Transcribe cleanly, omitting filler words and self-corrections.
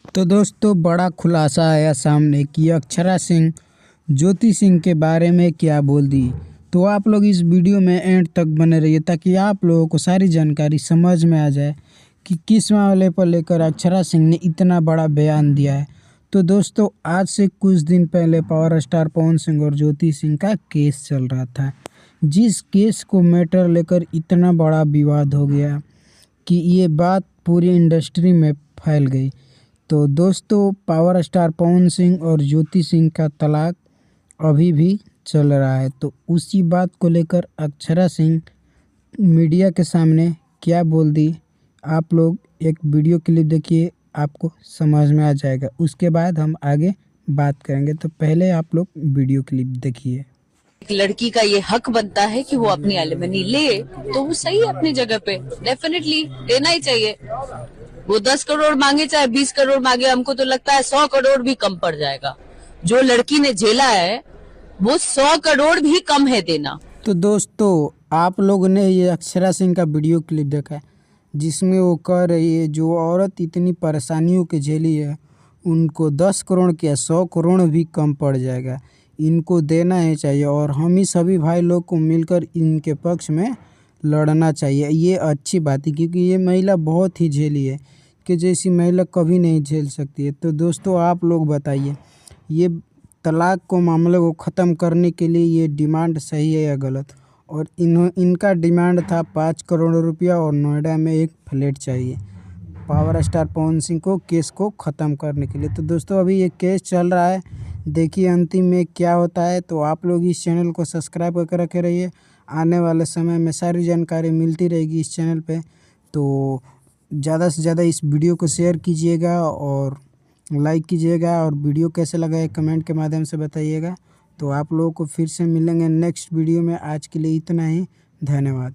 तो दोस्तों बड़ा खुलासा आया सामने कि अक्षरा सिंह ज्योति सिंह के बारे में क्या बोल दी। तो आप लोग इस वीडियो में एंड तक बने रहिए ताकि आप लोगों को सारी जानकारी समझ में आ जाए कि किस मामले पर लेकर अक्षरा सिंह ने इतना बड़ा बयान दिया है। तो दोस्तों आज से कुछ दिन पहले पावर स्टार पवन सिंह और ज्योति सिंह का केस चल रहा था, जिस केस को मैटर लेकर इतना बड़ा विवाद हो गया कि ये बात पूरी इंडस्ट्री में फैल गई। तो दोस्तों पावर स्टार पवन सिंह और ज्योति सिंह का तलाक अभी भी चल रहा है। तो उसी बात को लेकर अक्षरा सिंह मीडिया के सामने क्या बोल दी, आप लोग एक वीडियो क्लिप देखिए, आपको समझ में आ जाएगा। उसके बाद हम आगे बात करेंगे। तो पहले आप लोग वीडियो क्लिप देखिए। एक लड़की का ये हक बनता है कि वो अपनी एलिमनी ले, तो वो सही है अपनी जगह पे, डेफिनेटली देना ही चाहिए। वो 10 करोड़ मांगे चाहे 20 करोड़ मांगे, हमको तो लगता है 100 करोड़ भी कम पड़ जाएगा। जो लड़की ने झेला है वो 100 करोड़ भी कम है देना। तो दोस्तों आप लोगों ने ये अक्षरा सिंह का वीडियो क्लिप देखा है, जिसमें वो कह रही है जो औरत इतनी परेशानियों के झेली है उनको 10 करोड़ क्या 100 करोड़ भी कम पड़ जाएगा, इनको देना ही चाहिए और हम ही सभी भाई लोग को मिलकर इनके पक्ष में लड़ना चाहिए। ये अच्छी बात है क्योंकि ये महिला बहुत ही झेली है कि जैसी महिला कभी नहीं झेल सकती है। तो दोस्तों आप लोग बताइए, ये तलाक को मामले को ख़त्म करने के लिए ये डिमांड सही है या गलत। और इनका डिमांड था 5 करोड़ रुपया और नोएडा में एक फ्लैट चाहिए पावर स्टार पवन सिंह को केस को ख़त्म करने के लिए। तो दोस्तों अभी ये केस चल रहा है, देखिए अंतिम में क्या होता है। तो आप लोग इस चैनल को सब्सक्राइब करके रखे रहिए, आने वाले समय में सारी जानकारी मिलती रहेगी इस चैनल पे। तो ज़्यादा से ज़्यादा इस वीडियो को शेयर कीजिएगा और लाइक कीजिएगा, और वीडियो कैसे लगा है कमेंट के माध्यम से बताइएगा। तो आप लोगों को फिर से मिलेंगे नेक्स्ट वीडियो में। आज के लिए इतना ही, धन्यवाद।